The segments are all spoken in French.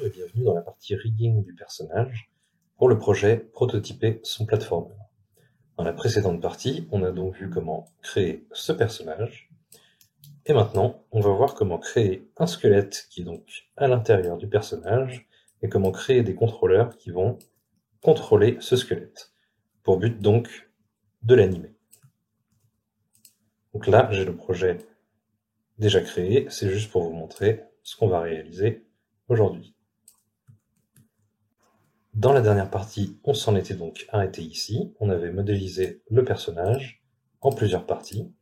et bienvenue dans la partie rigging du personnage pour le projet Prototyper son platformer. Dans la précédente partie, on a donc vu comment créer ce personnage, et maintenant on va voir comment créer un squelette qui est donc à l'intérieur du personnage, et comment créer des contrôleurs qui vont contrôler ce squelette, pour but donc de l'animer. Donc là, j'ai le projet déjà créé, c'est juste pour vous montrer ce qu'on va réaliser aujourd'hui. Dans la dernière partie, on s'en était donc arrêté ici, on avait modélisé le personnage en plusieurs parties,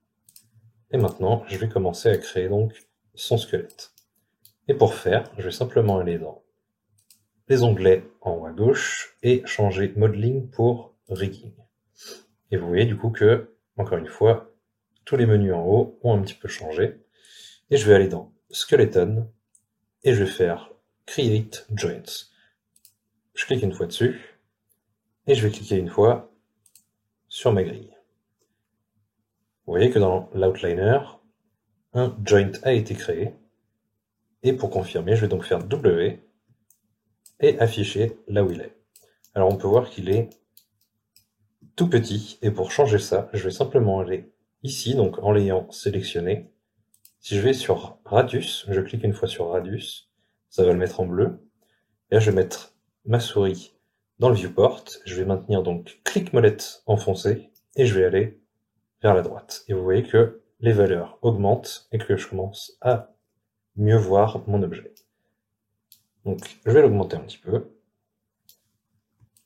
et maintenant je vais commencer à créer donc son squelette. Et pour faire, je vais simplement aller dans les onglets en haut à gauche et changer Modeling pour Rigging. Et vous voyez du coup que, encore une fois, tous les menus en haut ont un petit peu changé, et je vais aller dans Skeleton, et je vais faire Create Joints. Je clique une fois dessus, et je vais cliquer une fois sur ma grille. Vous voyez que dans l'outliner, un joint a été créé, et pour confirmer, je vais donc faire W, et afficher là où il est. Alors on peut voir qu'il est tout petit, et pour changer ça, je vais simplement aller ici, donc en l'ayant sélectionné. Si je vais sur Radius, je clique une fois sur Radius, ça va le mettre en bleu. Et là, je vais mettre ma souris dans le viewport, je vais maintenir donc clic molette enfoncé, et je vais aller vers la droite. Et vous voyez que les valeurs augmentent et que je commence à mieux voir mon objet. Donc je vais l'augmenter un petit peu.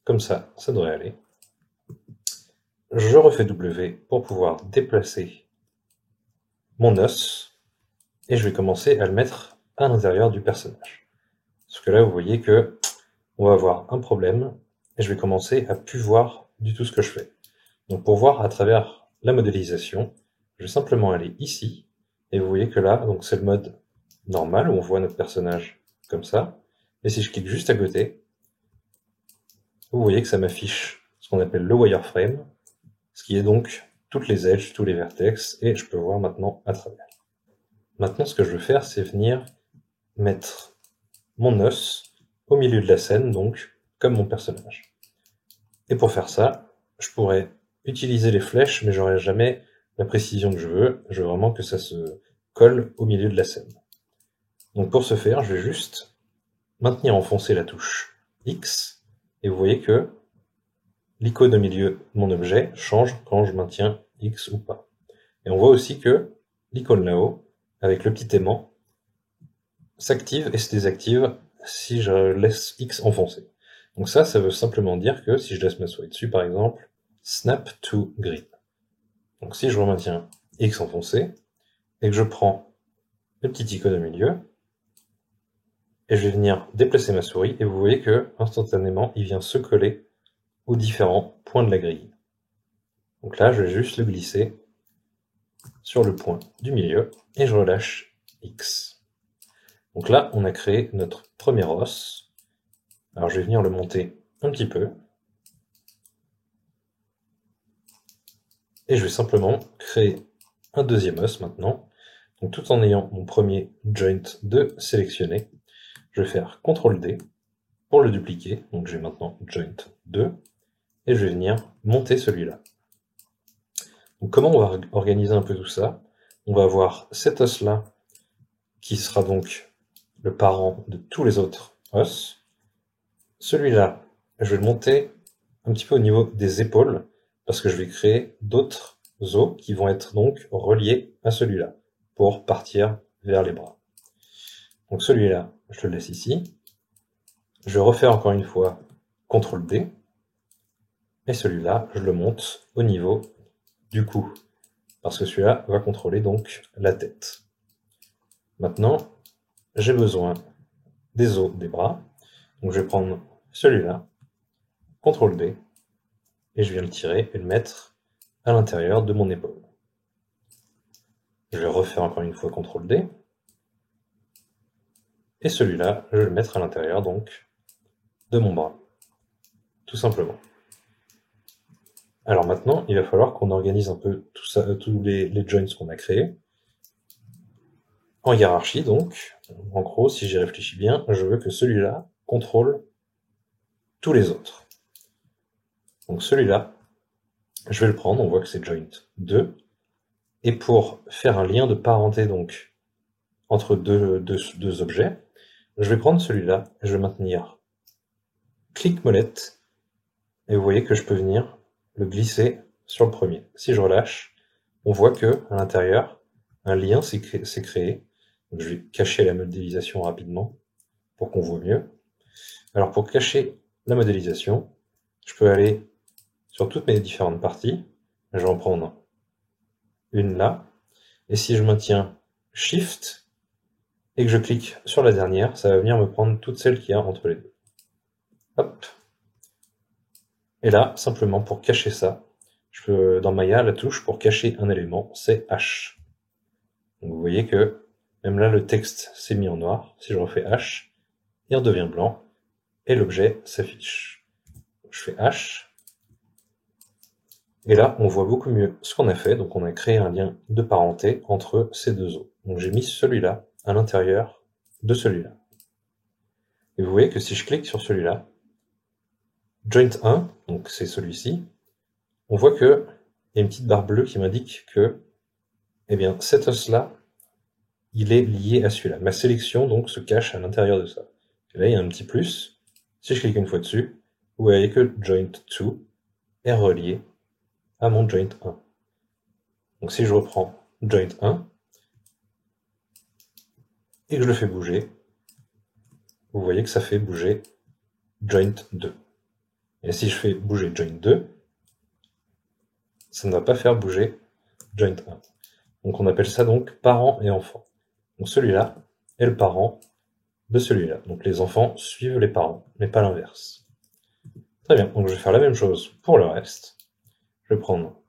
Comme ça devrait aller. Je refais W pour pouvoir déplacer mon os, et je vais commencer à le mettre à l'intérieur du personnage. Parce que là, vous voyez que on va avoir un problème, et je vais commencer à plus voir du tout ce que je fais. Donc pour voir à travers la modélisation, je vais simplement aller ici, et vous voyez que là, donc c'est le mode normal, où on voit notre personnage comme ça, et si je clique juste à côté, vous voyez que ça m'affiche ce qu'on appelle le wireframe, ce qui est donc toutes les edges, tous les vertex, et je peux voir maintenant à travers. Maintenant, ce que je veux faire, c'est venir mettre mon os au milieu de la scène, donc comme mon personnage. Et pour faire ça, je pourrais utiliser les flèches, mais j'aurai jamais la précision que je veux. Je veux vraiment que ça se colle au milieu de la scène. Donc pour ce faire, je vais juste maintenir enfoncé la touche X, et vous voyez que l'icône au milieu de mon objet change quand je maintiens X ou pas. Et on voit aussi que l'icône là-haut, avec le petit aimant, s'active et se désactive si je laisse X enfoncé. Donc ça veut simplement dire que si je laisse ma souris dessus, par exemple, Snap to Green. Donc si je remaintiens X enfoncé, et que je prends le petit icône au milieu, et je vais venir déplacer ma souris, et vous voyez que, instantanément, il vient se coller aux différents points de la grille. Donc là, je vais juste le glisser sur le point du milieu, et je relâche X. Donc là, on a créé notre premier os. Alors je vais venir le monter un petit peu. Et je vais simplement créer un deuxième os maintenant. Donc tout en ayant mon premier joint de sélectionné, je vais faire CTRL D pour le dupliquer. Donc j'ai maintenant joint 2. Et je vais venir monter celui-là. Donc comment on va organiser un peu tout ça? On va avoir cet os-là qui sera donc le parent de tous les autres os. Celui-là, je vais le monter un petit peu au niveau des épaules, parce que je vais créer d'autres os qui vont être donc reliés à celui-là, pour partir vers les bras. Donc celui-là, je le laisse ici. Je refais encore une fois CTRL D, et celui-là, je le monte au niveau du cou, parce que celui-là va contrôler donc la tête. Maintenant, j'ai besoin des os des bras, donc je vais prendre celui-là, CTRL D, et je viens le tirer et le mettre à l'intérieur de mon épaule. Je vais refaire encore une fois CTRL D, et celui-là, je vais le mettre à l'intérieur donc de mon bras, tout simplement. Alors maintenant, il va falloir qu'on organise un peu tout ça, tous les joints qu'on a créés. en hiérarchie, donc, en gros, si j'y réfléchis bien, je veux que celui-là contrôle tous les autres. Donc celui-là, je vais le prendre, on voit que c'est joint 2, et pour faire un lien de parenté donc entre deux objets, je vais prendre celui-là, je vais maintenir clic molette, et vous voyez que je peux venir le glisser sur le premier. Si je relâche, on voit que à l'intérieur, un lien s'est créé. Donc je vais cacher la modélisation rapidement pour qu'on voit mieux. Alors pour cacher la modélisation, je peux aller sur toutes mes différentes parties. Je vais en prendre une là. Et si je maintiens Shift et que je clique sur la dernière, ça va venir me prendre toutes celles qu'il y a entre les deux. Hop. Et là, simplement pour cacher ça, je peux, dans Maya, la touche pour cacher un élément, c'est H. Donc vous voyez que même là, le texte s'est mis en noir. Si je refais H, il redevient blanc et l'objet s'affiche. Je fais H. Et là, on voit beaucoup mieux ce qu'on a fait. Donc on a créé un lien de parenté entre ces deux os. Donc j'ai mis celui-là à l'intérieur de celui-là. Et vous voyez que si je clique sur celui-là, joint 1, donc c'est celui-ci, on voit que il y a une petite barre bleue qui m'indique que, eh bien, cet os-là, il est lié à celui-là. Ma sélection, donc, se cache à l'intérieur de ça. Et là, il y a un petit plus. Si je clique une fois dessus, vous voyez que joint 2 est relié à mon joint 1. Donc si je reprends joint 1 et que je le fais bouger, vous voyez que ça fait bouger joint 2. Et si je fais bouger joint 2, ça ne va pas faire bouger joint 1. Donc on appelle ça donc parent et enfant. Donc celui-là est le parent de celui-là. Donc les enfants suivent les parents, mais pas l'inverse. Très bien, donc je vais faire la même chose pour le reste. Je vais prendre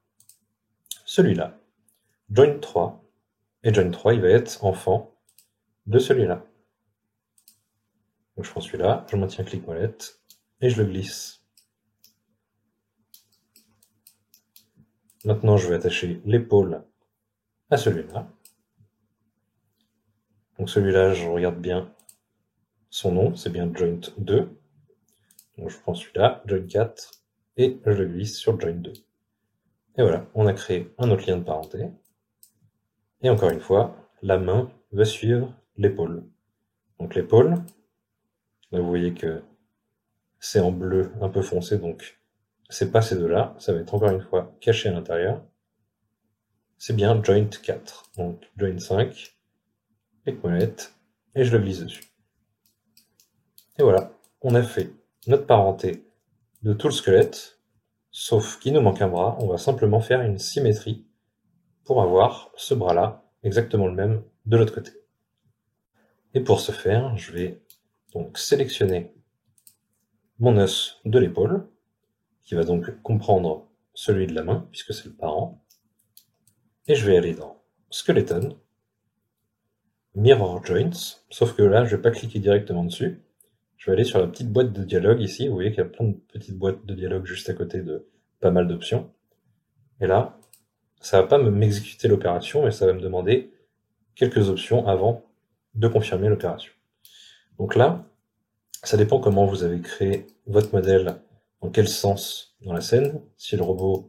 celui-là, joint 3, et joint 3, il va être enfant de celui-là. Donc je prends celui-là, je maintiens clic molette, et je le glisse. Maintenant, je vais attacher l'épaule à celui-là. Donc celui-là, je regarde bien son nom, c'est bien joint 2. Donc je prends celui-là, joint 4, et je le glisse sur joint 2. Et voilà, on a créé un autre lien de parenté. Et encore une fois, la main va suivre l'épaule. Donc l'épaule, là vous voyez que c'est en bleu un peu foncé, donc c'est pas ces deux-là, ça va être encore une fois caché à l'intérieur. C'est bien joint 4, donc joint 5, clic molette, et je le glisse dessus. Et voilà, on a fait notre parenté de tout le squelette, sauf qu'il nous manque un bras, on va simplement faire une symétrie pour avoir ce bras-là exactement le même de l'autre côté. Et pour ce faire, je vais donc sélectionner mon os de l'épaule, qui va donc comprendre celui de la main, puisque c'est le parent, et je vais aller dans Skeleton, Mirror Joints, sauf que là, je vais pas cliquer directement dessus, je vais aller sur la petite boîte de dialogue ici, vous voyez qu'il y a plein de petites boîtes de dialogue juste à côté de pas mal d'options, et là, ça va pas m'exécuter l'opération, mais ça va me demander quelques options avant de confirmer l'opération. Donc là, ça dépend comment vous avez créé votre modèle, dans quel sens dans la scène. Si le robot,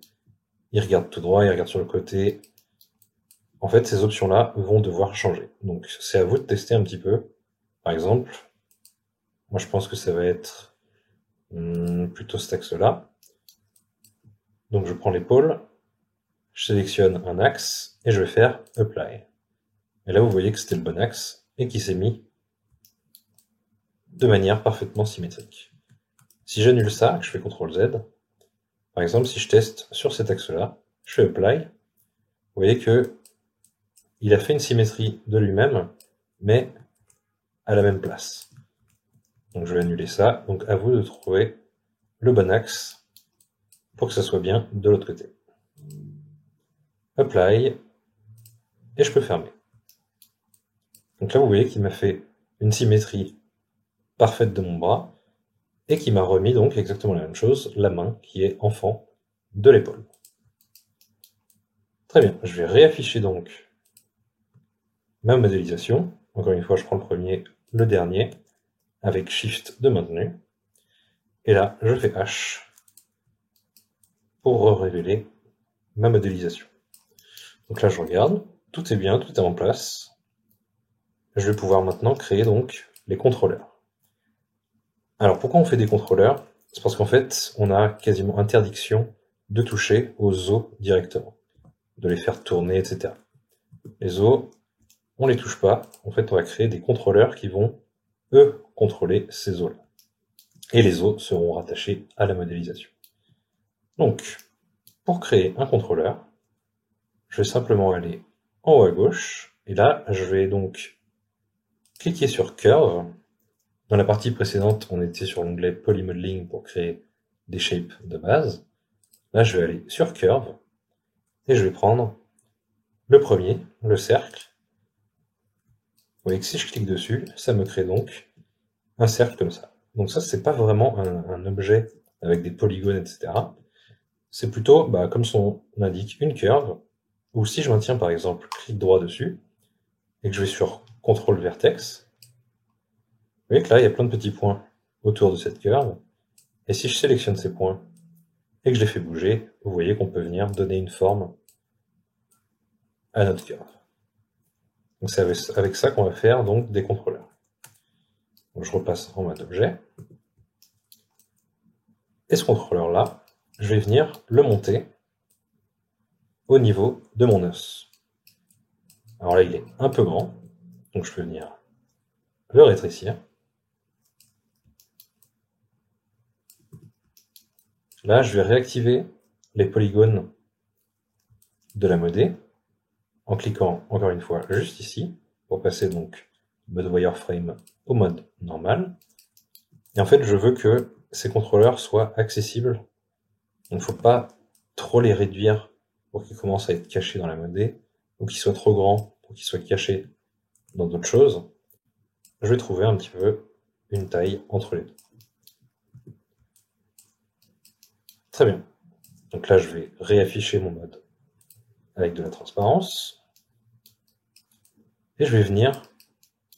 il regarde tout droit, il regarde sur le côté, en fait, ces options-là vont devoir changer. Donc c'est à vous de tester un petit peu. Par exemple, moi je pense que ça va être plutôt cet axe-là. Donc je prends l'épaule, je sélectionne un axe et je vais faire Apply. Et là vous voyez que c'était le bon axe et qu'il s'est mis de manière parfaitement symétrique. Si j'annule ça, que je fais CTRL Z, par exemple si je teste sur cet axe-là, je fais Apply, vous voyez que il a fait une symétrie de lui-même, mais à la même place. Donc je vais annuler ça, donc à vous de trouver le bon axe pour que ça soit bien de l'autre côté. Apply, et je peux fermer. Donc là vous voyez qu'il m'a fait une symétrie parfaite de mon bras, et qui m'a remis donc exactement la même chose, la main qui est enfant de l'épaule. Très bien, je vais réafficher donc ma modélisation. Encore une fois, je prends le premier, le dernier, avec Shift de maintenu. Et là, je fais H pour révéler ma modélisation. Donc là, je regarde, tout est bien, tout est en place. Je vais pouvoir maintenant créer donc les contrôleurs. Alors pourquoi on fait des contrôleurs? C'est parce qu'en fait, on a quasiment interdiction de toucher aux os directement, de les faire tourner, etc. Les os, on les touche pas. En fait, on va créer des contrôleurs qui vont, eux, contrôler ces os-là. Et les os seront rattachés à la modélisation. Donc, pour créer un contrôleur, je vais simplement aller en haut à gauche, et là, je vais donc cliquer sur Curve. Dans la partie précédente, on était sur l'onglet Polymodeling pour créer des shapes de base. Là, je vais aller sur Curve, et je vais prendre le premier, le cercle. Vous voyez que si je clique dessus, ça me crée donc un cercle comme ça. Donc ça, c'est pas vraiment un objet avec des polygones, etc. C'est plutôt, comme son nom l'indique, une curve, où si je maintiens par exemple clic droit dessus, et que je vais sur CTRL vertex, vous voyez que là, il y a plein de petits points autour de cette curve, et si je sélectionne ces points, et que je les fais bouger, vous voyez qu'on peut venir donner une forme à notre curve. Donc c'est avec ça qu'on va faire donc des contrôleurs. Donc je repasse en mode objet, et ce contrôleur-là, je vais venir le monter au niveau de mon os. Alors là, il est un peu grand, donc je peux venir le rétrécir. Là, je vais réactiver les polygones de la modé en cliquant encore une fois juste ici pour passer donc du mode wireframe au mode normal. Et en fait, je veux que ces contrôleurs soient accessibles. Il ne faut pas trop les réduire pour qu'ils commencent à être cachés dans la modé ou qu'ils soient trop grands pour qu'ils soient cachés dans d'autres choses. Je vais trouver un petit peu une taille entre les deux. Très bien. Donc là, je vais réafficher mon mode avec de la transparence. Et je vais venir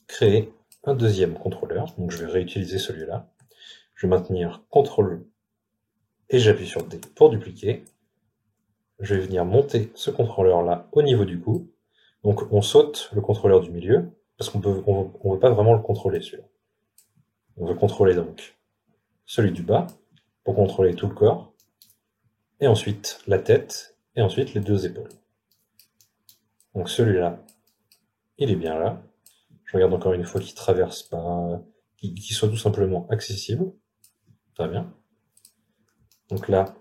créer un deuxième contrôleur. Donc je vais réutiliser celui-là. Je vais maintenir CTRL et j'appuie sur D pour dupliquer. Je vais venir monter ce contrôleur-là au niveau du cou. Donc on saute le contrôleur du milieu, parce qu'on veut pas vraiment le contrôler celui-là. On veut contrôler donc celui du bas, pour contrôler tout le corps, et ensuite la tête, et ensuite les deux épaules. Donc celui-là, il est bien là. Je regarde encore une fois qu'il traverse pas, qu'il soit tout simplement accessible. Très bien. Donc là,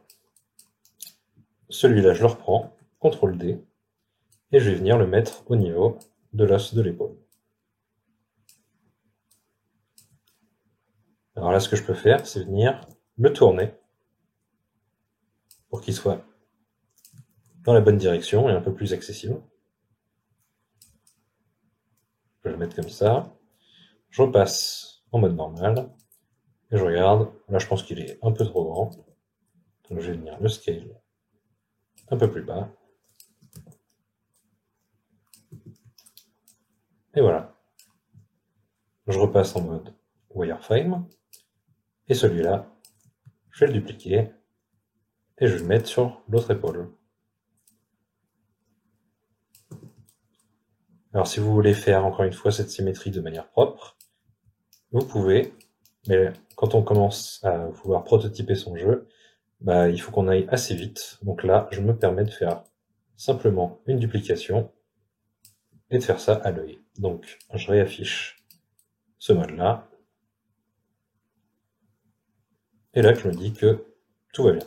celui-là, je le reprends, CTRL D, et je vais venir le mettre au niveau de l'os de l'épaule. Alors là, ce que je peux faire, c'est venir le tourner pour qu'il soit dans la bonne direction et un peu plus accessible. Je vais le mettre comme ça. Je repasse en mode normal. Et je regarde. Là, je pense qu'il est un peu trop grand. Donc, je vais venir le scale un peu plus bas. Et voilà. Je repasse en mode wireframe. Et celui-là, je vais le dupliquer. Et je vais le mettre sur l'autre épaule. Alors, si vous voulez faire encore une fois cette symétrie de manière propre, vous pouvez, mais quand on commence à vouloir prototyper son jeu, il faut qu'on aille assez vite. Donc là, je me permets de faire simplement une duplication et de faire ça à l'œil. Donc, je réaffiche ce mode-là. Et là, je me dis que tout va bien.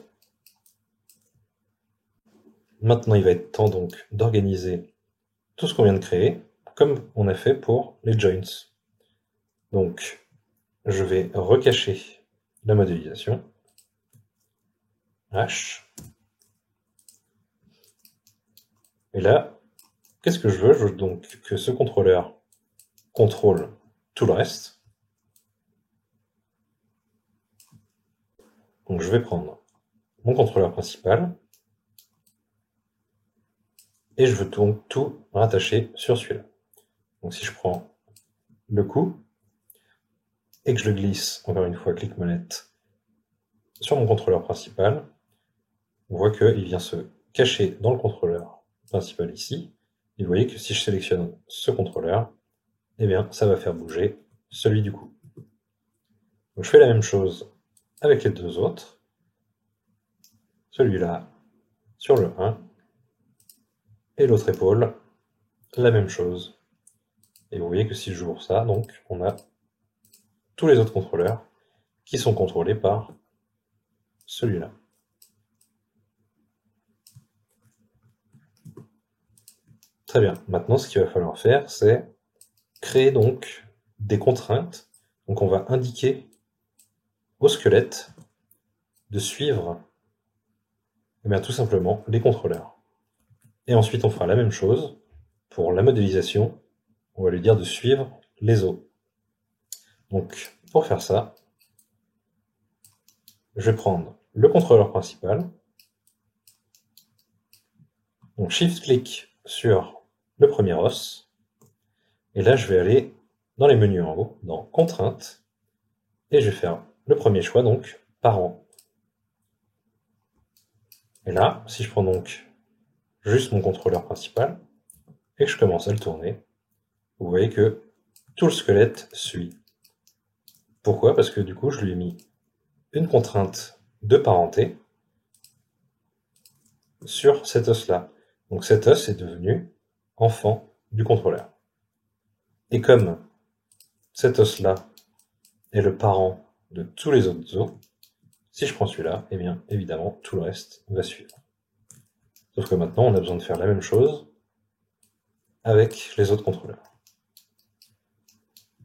Maintenant, il va être temps donc d'organiser tout ce qu'on vient de créer, comme on a fait pour les joints. Donc, je vais recacher la modélisation. H. Et là, qu'est-ce que je veux? Je veux donc que ce contrôleur contrôle tout le reste. Donc je vais prendre mon contrôleur principal et je veux donc tout rattacher sur celui-là. Donc si je prends le coup, et que je le glisse, encore une fois, clic molette, sur mon contrôleur principal, on voit qu'il vient se cacher dans le contrôleur principal ici. Et vous voyez que si je sélectionne ce contrôleur, eh bien, ça va faire bouger celui du coup. Donc je fais la même chose avec les deux autres. Celui-là sur le 1, et l'autre épaule, la même chose. Et vous voyez que si j'ouvre ça, donc, on a tous les autres contrôleurs qui sont contrôlés par celui-là. Très bien. Maintenant, ce qu'il va falloir faire, c'est créer donc des contraintes. Donc on va indiquer au squelette de suivre eh bien, tout simplement les contrôleurs. Et ensuite, on fera la même chose pour la modélisation. On va lui dire de suivre les os. Donc, pour faire ça, je vais prendre le contrôleur principal. Donc, Shift-clic sur le premier os. Et là, je vais aller dans les menus en haut, dans Contraintes. Et je vais faire le premier choix, donc, Parent. Et là, si je prends donc juste mon contrôleur principal, et que je commence à le tourner, vous voyez que tout le squelette suit. Pourquoi? Parce que du coup, je lui ai mis une contrainte de parenté sur cet os-là. Donc cet os est devenu enfant du contrôleur. Et comme cet os-là est le parent de tous les autres os, si je prends celui-là, eh bien évidemment tout le reste va suivre. Sauf que maintenant on a besoin de faire la même chose avec les autres contrôleurs.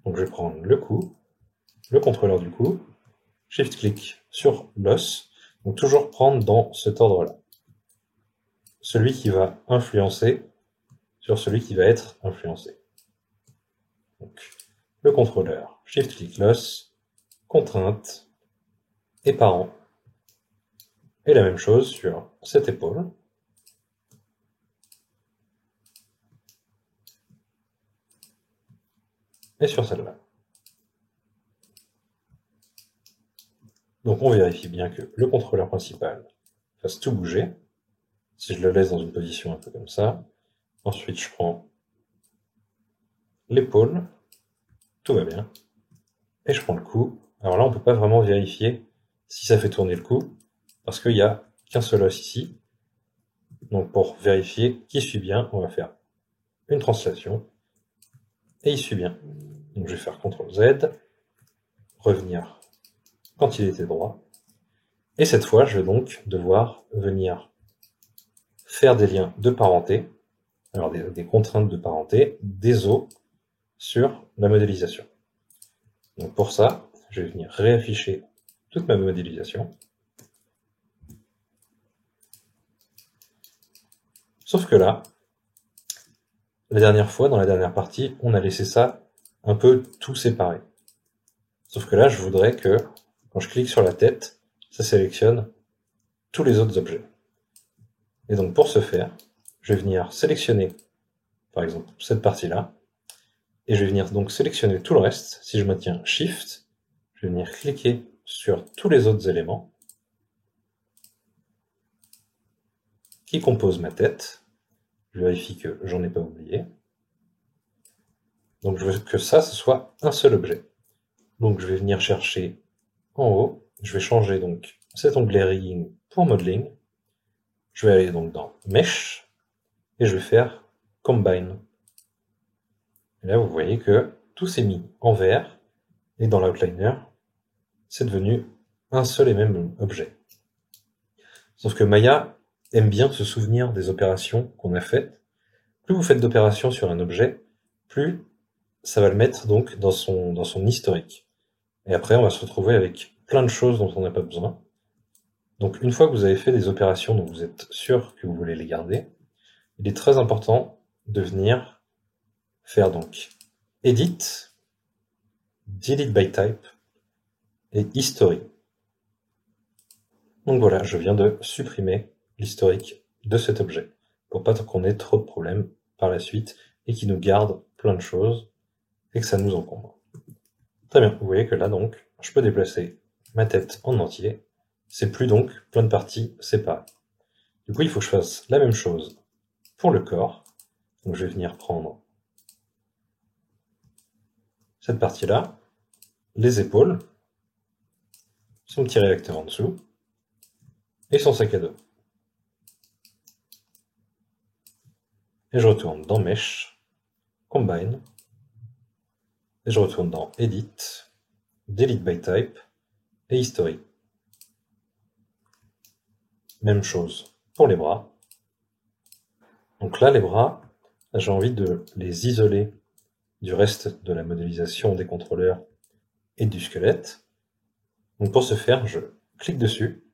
Donc je vais prendre le coup, le contrôleur du coup, Shift-clic sur l'os, donc toujours prendre dans cet ordre-là. Celui qui va influencer sur celui qui va être influencé. Donc, le contrôleur, Shift-clic l'os, contrainte et parent. Et la même chose sur cette épaule. Et sur celle-là. Donc on vérifie bien que le contrôleur principal fasse tout bouger. Si je le laisse dans une position un peu comme ça, ensuite je prends l'épaule, tout va bien, et je prends le coup. Alors là on ne peut pas vraiment vérifier si ça fait tourner le coup, parce qu'il n'y a qu'un seul os ici. Donc pour vérifier qu'il suit bien, on va faire une translation, et il suit bien. Donc je vais faire CTRL Z, revenir quand il était droit, et cette fois je vais donc devoir venir faire des liens de parenté, alors des contraintes de parenté, des os sur la modélisation. Donc pour ça, je vais venir réafficher toute ma modélisation. Sauf que là, la dernière fois, dans la dernière partie, on a laissé ça un peu tout séparé. Sauf que là, je voudrais que, quand je clique sur la tête, ça sélectionne tous les autres objets. Et donc pour ce faire, je vais venir sélectionner, par exemple, cette partie-là, et je vais venir donc sélectionner tout le reste. Si je maintiens Shift, je vais venir cliquer sur tous les autres éléments qui composent ma tête. Je vérifie que j'en ai pas oublié. Donc je veux que ça, ce soit un seul objet. Donc je vais venir chercher en haut, je vais changer donc cet onglet Rigging pour Modeling. Je vais aller donc dans Mesh, et je vais faire Combine. Et là, vous voyez que tout s'est mis en vert, et dans l'outliner, c'est devenu un seul et même objet. Sauf que Maya aime bien se souvenir des opérations qu'on a faites. Plus vous faites d'opérations sur un objet, plus ça va le mettre donc dans son historique. Et après, on va se retrouver avec plein de choses dont on n'a pas besoin. Donc une fois que vous avez fait des opérations dont vous êtes sûr que vous voulez les garder, il est très important de venir faire donc Edit, Delete by Type et History. Donc voilà, je viens de supprimer l'historique de cet objet, pour pas qu'on ait trop de problèmes par la suite et qu'il nous garde plein de choses et que ça nous encombre. Très bien, vous voyez que là donc, je peux déplacer ma tête en entier, c'est plus donc plein de parties séparées. Du coup, il faut que je fasse la même chose pour le corps. Donc je vais venir prendre cette partie-là, les épaules, son petit réacteur en dessous, et son sac à dos. Et je retourne dans Mesh, Combine, et je retourne dans Edit, Delete by Type, et History. Même chose pour les bras. Donc là, les bras, j'ai envie de les isoler du reste de la modélisation des contrôleurs et du squelette. Donc pour ce faire, je clique dessus,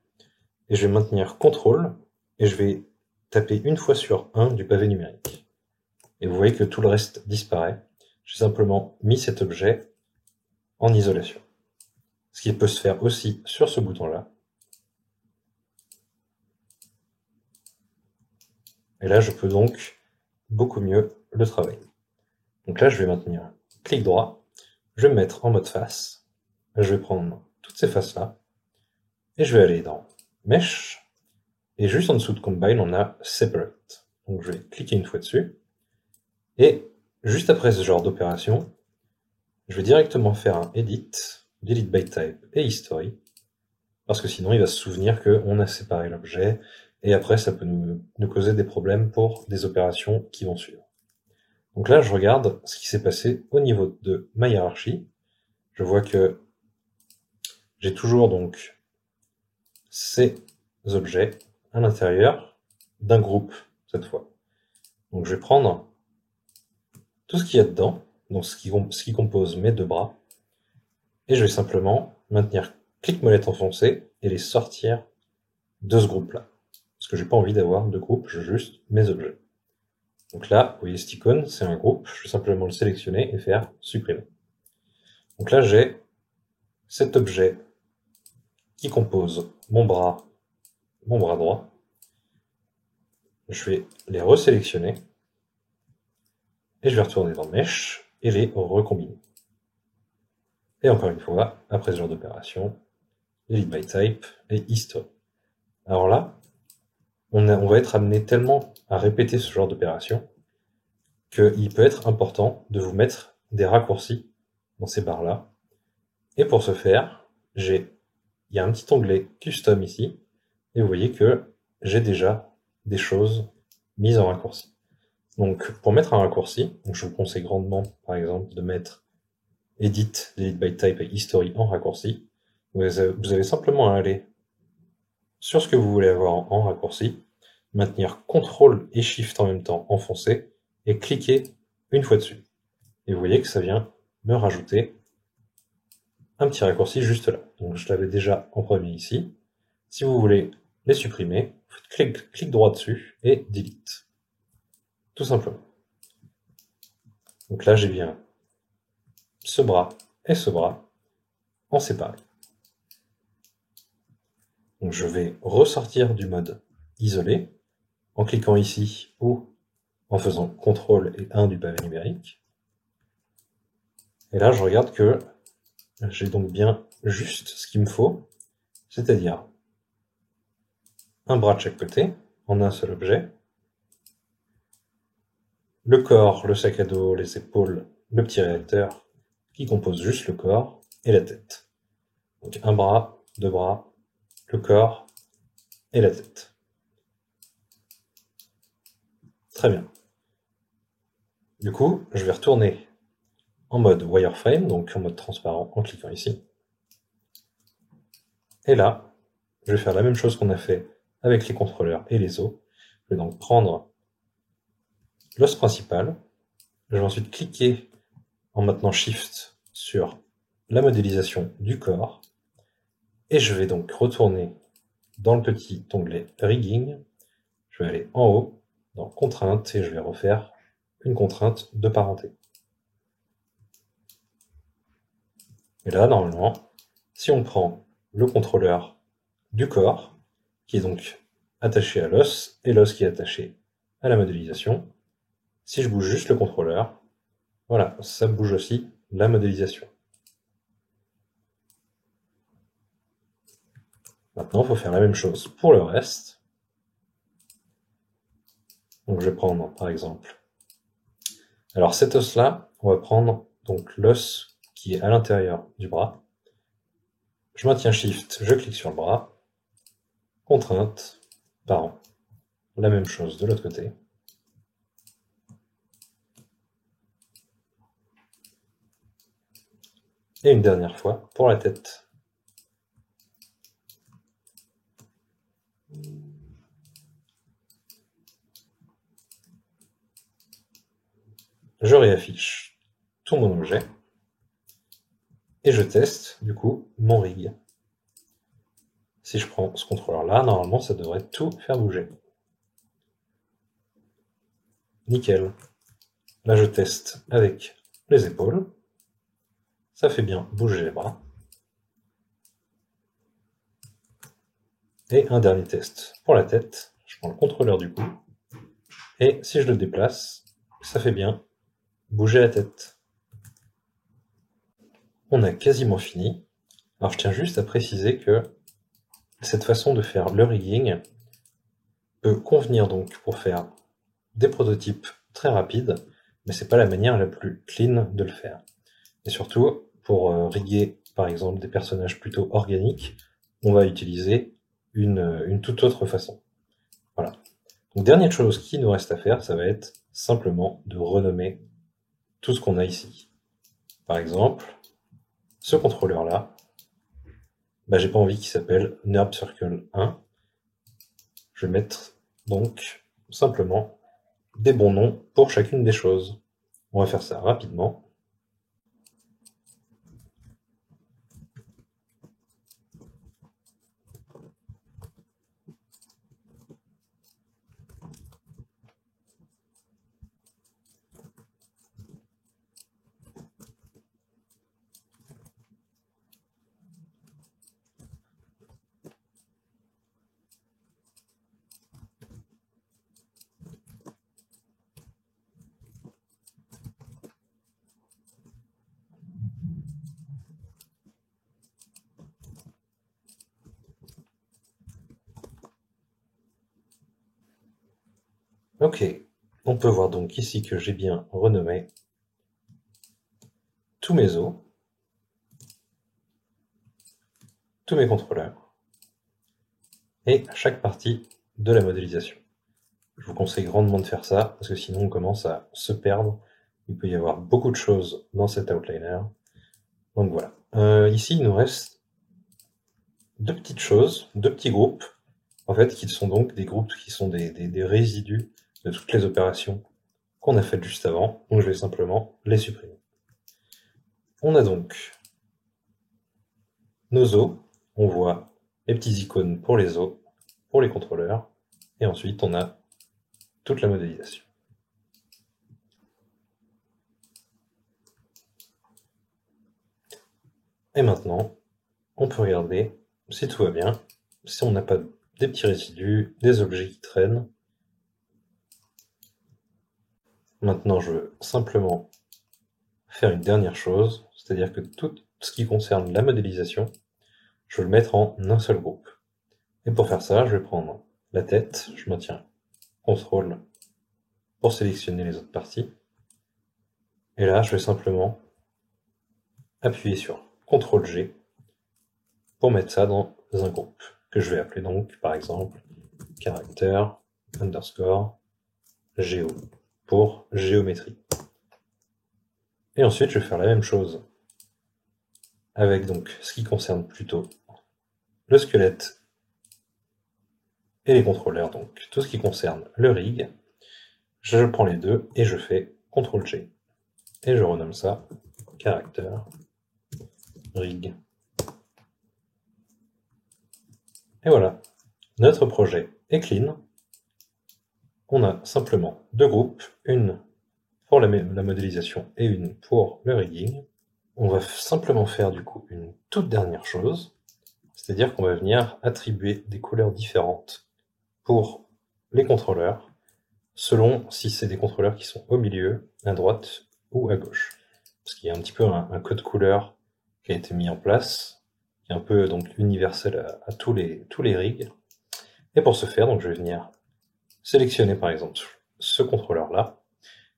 et je vais maintenir CTRL, et je vais taper une fois sur 1 du pavé numérique. Et vous voyez que tout le reste disparaît. J'ai simplement mis cet objet en isolation. Ce qui peut se faire aussi sur ce bouton-là. Et là, je peux donc beaucoup mieux le travailler. Donc là, je vais maintenir clic droit, je vais me mettre en mode face, je vais prendre toutes ces faces-là, et je vais aller dans Mesh, et juste en dessous de Combine, on a Separate. Donc je vais cliquer une fois dessus, et juste après ce genre d'opération, je vais directement faire un Edit, Delete by Type et History, parce que sinon il va se souvenir qu'on a séparé l'objet, et après ça peut nous causer des problèmes pour des opérations qui vont suivre. Donc là, je regarde ce qui s'est passé au niveau de ma hiérarchie. Je vois que j'ai toujours donc ces objets à l'intérieur d'un groupe, cette fois. Donc je vais prendre tout ce qu'il y a dedans, donc ce qui compose mes deux bras, et je vais simplement maintenir clic molette enfoncé et les sortir de ce groupe-là. Parce que j'ai pas envie d'avoir de groupe, je veux juste mes objets. Donc là, vous voyez cette icône, c'est un groupe, je vais simplement le sélectionner et faire supprimer. Donc là, j'ai cet objet qui compose mon bras droit. Je vais les resélectionner et je vais retourner dans Mesh et les recombiner. Et encore une fois, après ce genre d'opération, Delete by Type et History. Alors là, on va être amené tellement à répéter ce genre d'opération qu'il peut être important de vous mettre des raccourcis dans ces barres-là. Et pour ce faire, il y a un petit onglet Custom ici, et vous voyez que j'ai déjà des choses mises en raccourci. Donc pour mettre un raccourci, je vous conseille grandement par exemple de mettre Edit, Delete by Type et History en raccourci. Vous avez simplement à aller sur ce que vous voulez avoir en raccourci, maintenir CTRL et SHIFT en même temps enfoncé, et cliquer une fois dessus. Et vous voyez que ça vient me rajouter un petit raccourci juste là. Donc je l'avais déjà en premier ici. Si vous voulez les supprimer, vous faites clic droit dessus et Delete. Tout simplement. Donc là j'ai bien ce bras et ce bras en séparé. Donc je vais ressortir du mode isolé en cliquant ici ou en faisant CTRL et 1 du pavé numérique. Et là je regarde que j'ai donc bien juste ce qu'il me faut, c'est-à-dire un bras de chaque côté, en un seul objet, le corps, le sac à dos, les épaules, le petit réacteur, qui compose juste le corps, et la tête. Donc un bras, deux bras, le corps et la tête. Très bien. Du coup, je vais retourner en mode wireframe, donc en mode transparent, en cliquant ici. Et là, je vais faire la même chose qu'on a fait avec les contrôleurs et les os. Je vais donc prendre l'os principal. Je vais ensuite cliquer en maintenant Shift sur la modélisation du corps. Et je vais donc retourner dans le petit onglet Rigging. Je vais aller en haut, dans Contraintes, et je vais refaire une contrainte de parenté. Et là, normalement, si on prend le contrôleur du corps, qui est donc attaché à l'os, et l'os qui est attaché à la modélisation, si je bouge juste le contrôleur, Voilà, ça bouge aussi la modélisation. Maintenant, il faut faire la même chose pour le reste. Donc je vais prendre par exemple. Alors cet os-là, on va prendre donc l'os qui est à l'intérieur du bras. Je maintiens Shift, je clique sur le bras. Contrainte, parent. La même chose de l'autre côté. Et une dernière fois pour la tête. Je réaffiche tout mon objet. Et je teste, du coup, mon rig. Si je prends ce contrôleur-là, normalement, ça devrait tout faire bouger. Nickel. Là, je teste avec les épaules. Ça fait bien bouger les bras. Et un dernier test pour la tête. Je prends le contrôleur du coup. Et si je le déplace, ça fait bien bouger la tête. On a quasiment fini. Alors je tiens juste à préciser que cette façon de faire le rigging peut convenir donc pour faire des prototypes très rapides, mais c'est pas la manière la plus clean de le faire. Et surtout, pour riguer par exemple des personnages plutôt organiques, on va utiliser une toute autre façon. Voilà. Donc dernière chose qui nous reste à faire, ça va être simplement de renommer tout ce qu'on a ici. Par exemple, ce contrôleur-là, j'ai pas envie qu'il s'appelle NURB Circle 1. Je vais mettre donc simplement des bons noms pour chacune des choses. On va faire ça rapidement. Ok, on peut voir donc ici que j'ai bien renommé tous mes os, tous mes contrôleurs, et chaque partie de la modélisation. Je vous conseille grandement de faire ça, parce que sinon on commence à se perdre. Il peut y avoir beaucoup de choses dans cet outliner. Donc voilà. Ici, il nous reste deux petites choses, deux petits groupes, en fait, qui sont donc des groupes qui sont des résidus de toutes les opérations qu'on a faites juste avant. Donc je vais simplement les supprimer. On a donc nos os. On voit les petits icônes pour les os, pour les contrôleurs. Et ensuite, on a toute la modélisation. Et maintenant, on peut regarder si tout va bien, si on n'a pas des petits résidus, des objets qui traînent. Maintenant, je veux simplement faire une dernière chose, c'est-à-dire que tout ce qui concerne la modélisation, je veux le mettre en un seul groupe. Et pour faire ça, je vais prendre la tête, je maintiens CTRL pour sélectionner les autres parties. Et là, je vais simplement appuyer sur CTRL-G pour mettre ça dans un groupe, que je vais appeler donc, par exemple, caractère underscore géo, pour géométrie. Et ensuite, je vais faire la même chose avec donc ce qui concerne plutôt le squelette et les contrôleurs, donc tout ce qui concerne le rig. Je prends les deux et je fais CTRL-G. Et je renomme ça caractère rig. Et voilà, notre projet est clean. On a simplement deux groupes, une pour la modélisation et une pour le rigging. On va simplement faire du coup une toute dernière chose, c'est-à-dire qu'on va venir attribuer des couleurs différentes pour les contrôleurs, selon si c'est des contrôleurs qui sont au milieu, à droite ou à gauche. Parce qu'il y a un petit peu un code couleur qui a été mis en place, qui est un peu donc universel à tous les rigs. Et pour ce faire, donc je vais venir sélectionner par exemple ce contrôleur-là,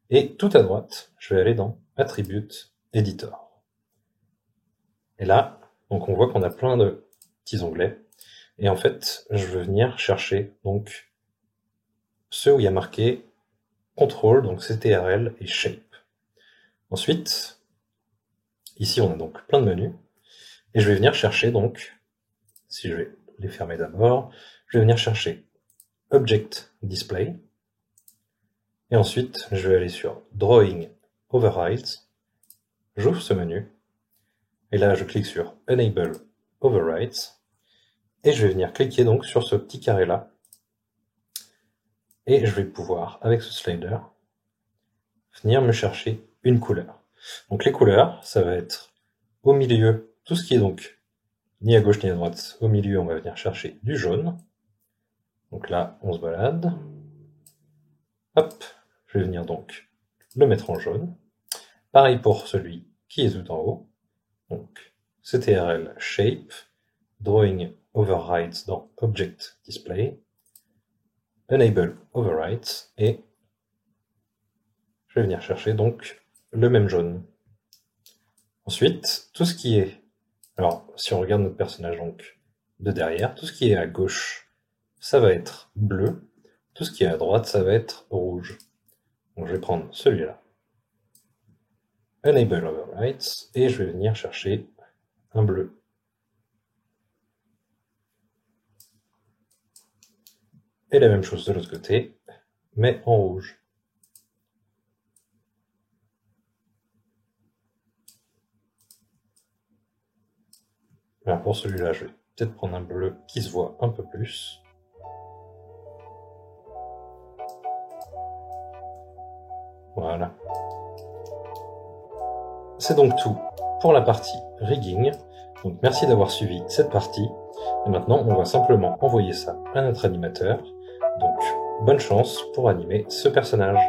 et tout à droite, je vais aller dans Attribute Editor. Et là, donc on voit qu'on a plein de petits onglets, et en fait, je veux venir chercher donc ceux où il y a marqué Control, donc CTRL et Shape. Ensuite, ici on a donc plein de menus, et je vais venir chercher donc, si je vais les fermer d'abord, je vais venir chercher Object Display, et ensuite je vais aller sur Drawing Overrides, j'ouvre ce menu, et là je clique sur Enable Overrides, et je vais venir cliquer donc sur ce petit carré là, et je vais pouvoir, avec ce slider, venir me chercher une couleur. Donc les couleurs, ça va être au milieu, tout ce qui est donc ni à gauche ni à droite, au milieu on va venir chercher du jaune. Donc là on se balade. Hop, je vais venir donc le mettre en jaune. Pareil pour celui qui est tout en haut. Donc CTRL Shape, Drawing Overrides dans Object Display, Enable Overrides, et je vais venir chercher donc le même jaune. Ensuite, tout ce qui est, alors si on regarde notre personnage donc de derrière, tout ce qui est à gauche, ça va être bleu, tout ce qui est à droite, ça va être rouge. Donc je vais prendre celui-là, Enable Overrides, et je vais venir chercher un bleu. Et la même chose de l'autre côté, mais en rouge. Alors pour celui-là, je vais peut-être prendre un bleu qui se voit un peu plus. Voilà. C'est donc tout pour la partie rigging. Donc merci d'avoir suivi cette partie. Et maintenant, on va simplement envoyer ça à notre animateur. Donc bonne chance pour animer ce personnage.